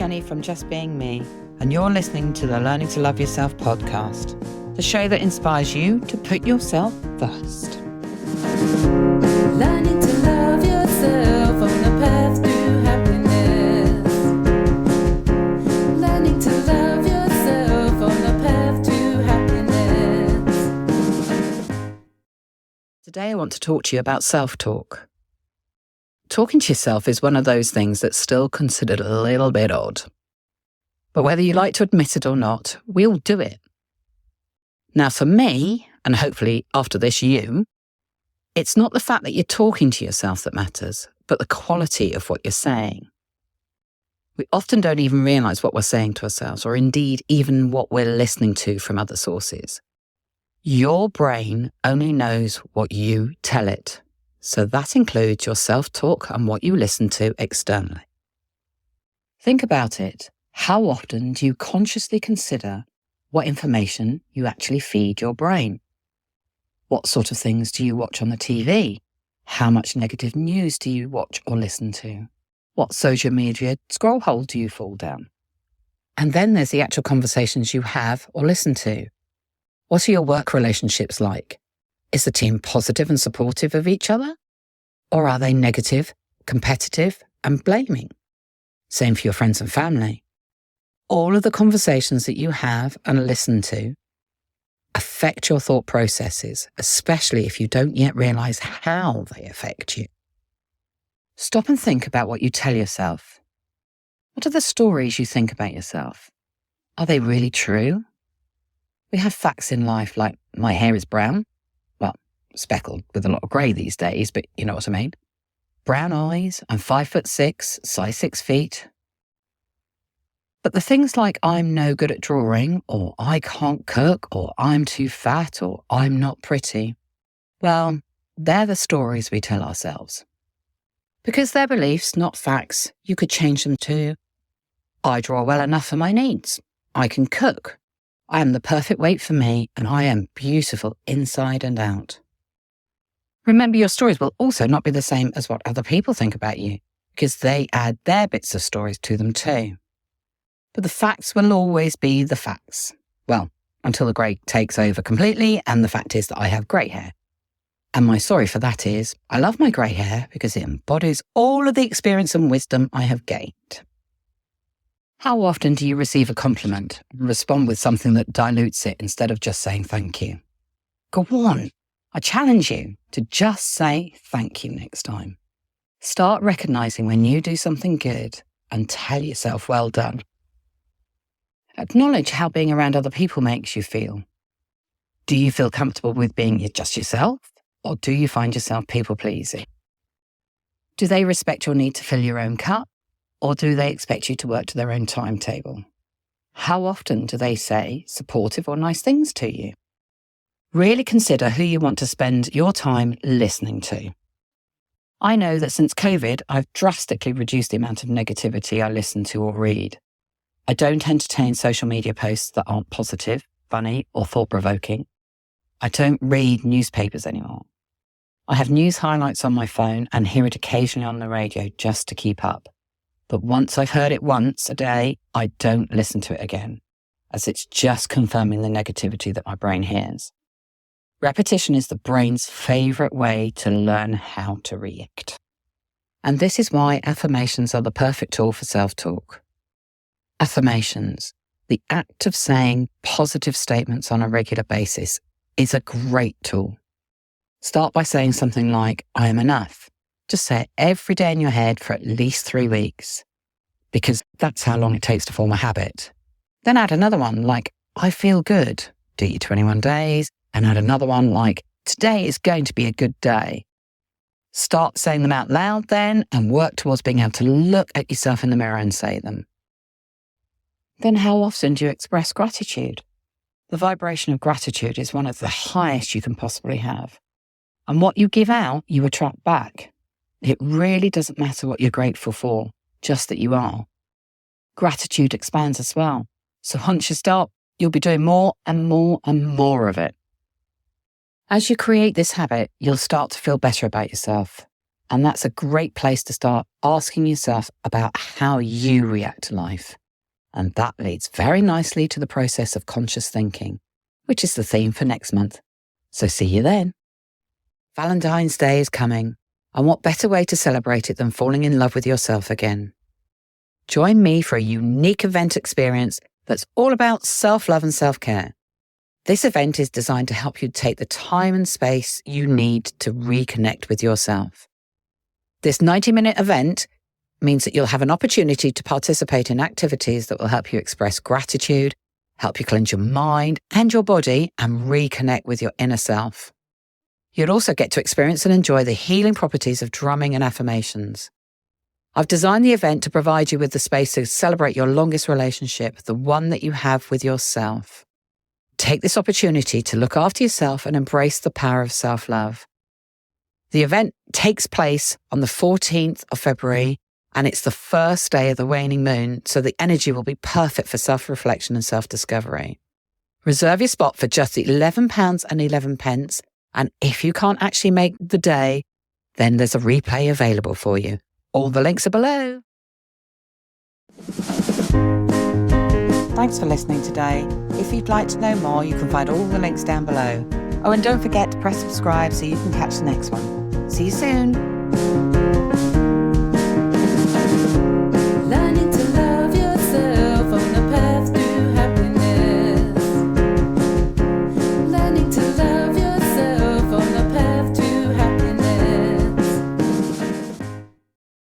Jenny from Just Being Me, and you're listening to the Learning to Love Yourself podcast, the show that inspires you to put yourself first. Learning to love yourself on the path to happiness. Learning to love yourself on the path to happiness. Today I want to talk to you about self-talk. Talking to yourself is one of those things that's still considered a little bit odd. But whether you like to admit it or not, we all do it. Now for me, and hopefully after this you, it's not the fact that you're talking to yourself that matters, but the quality of what you're saying. We often don't even realise what we're saying to ourselves, or indeed even what we're listening to from other sources. Your brain only knows what you tell it. So that includes your self-talk and what you listen to externally. Think about it. How often do you consciously consider what information you actually feed your brain? What sort of things do you watch on the TV? How much negative news do you watch or listen to? What social media scroll hole do you fall down? And then there's the actual conversations you have or listen to. What are your work relationships like? Is the team positive and supportive of each other? Or are they negative, competitive, and blaming? Same for your friends and family. All of the conversations that you have and listen to affect your thought processes, especially if you don't yet realise how they affect you. Stop and think about what you tell yourself. What are the stories you think about yourself? Are they really true? We have facts in life like my hair is brown. Speckled with a lot of grey these days, but you know what I mean. Brown eyes, I'm 5'6", size 6 feet. But the things like I'm no good at drawing, or I can't cook, or I'm too fat, or I'm not pretty, well, they're the stories we tell ourselves. Because they're beliefs, not facts, you could change them to, I draw well enough for my needs. I can cook. I am the perfect weight for me, and I am beautiful inside and out. Remember, your stories will also not be the same as what other people think about you, because they add their bits of stories to them too. But the facts will always be the facts. Well, until the grey takes over completely, and the fact is that I have grey hair. And my story for that is, I love my grey hair because it embodies all of the experience and wisdom I have gained. How often do you receive a compliment and respond with something that dilutes it instead of just saying thank you? Go on. I challenge you to just say thank you next time. Start recognising when you do something good and tell yourself well done. Acknowledge how being around other people makes you feel. Do you feel comfortable with being just yourself, or do you find yourself people-pleasing? Do they respect your need to fill your own cup, or do they expect you to work to their own timetable? How often do they say supportive or nice things to you? Really consider who you want to spend your time listening to. I know that since COVID, I've drastically reduced the amount of negativity I listen to or read. I don't entertain social media posts that aren't positive, funny, or thought-provoking. I don't read newspapers anymore. I have news highlights on my phone and hear it occasionally on the radio just to keep up. But once I've heard it once a day, I don't listen to it again, as it's just confirming the negativity that my brain hears. Repetition is the brain's favourite way to learn how to react. And this is why affirmations are the perfect tool for self-talk. Affirmations, the act of saying positive statements on a regular basis, is a great tool. Start by saying something like, I am enough. Just say it every day in your head for at least 3 weeks, because that's how long it takes to form a habit. Then add another one like, I feel good. Do your 21 days. And add another one like, today is going to be a good day. Start saying them out loud then, and work towards being able to look at yourself in the mirror and say them. Then how often do you express gratitude? The vibration of gratitude is one of the highest you can possibly have. And what you give out, you attract back. It really doesn't matter what you're grateful for, just that you are. Gratitude expands as well. So once you start, you'll be doing more and more and more of it. As you create this habit, you'll start to feel better about yourself. And that's a great place to start asking yourself about how you react to life. And that leads very nicely to the process of conscious thinking, which is the theme for next month. So see you then. Valentine's Day is coming, and what better way to celebrate it than falling in love with yourself again? Join me for a unique event experience that's all about self-love and self-care. This event is designed to help you take the time and space you need to reconnect with yourself. This 90-minute event means that you'll have an opportunity to participate in activities that will help you express gratitude, help you cleanse your mind and your body, and reconnect with your inner self. You'll also get to experience and enjoy the healing properties of drumming and affirmations. I've designed the event to provide you with the space to celebrate your longest relationship, the one that you have with yourself. Take this opportunity to look after yourself and embrace the power of self-love. The event takes place on the 14th of February, and it's the first day of the waning moon, so the energy will be perfect for self-reflection and self-discovery. Reserve your spot for just £11.11, and if you can't actually make the day, then there's a replay available for you. All the links are below. Thanks for listening today. If you'd like to know more, you can find all the links down below. Oh, and don't forget to press subscribe so you can catch the next one. See you soon.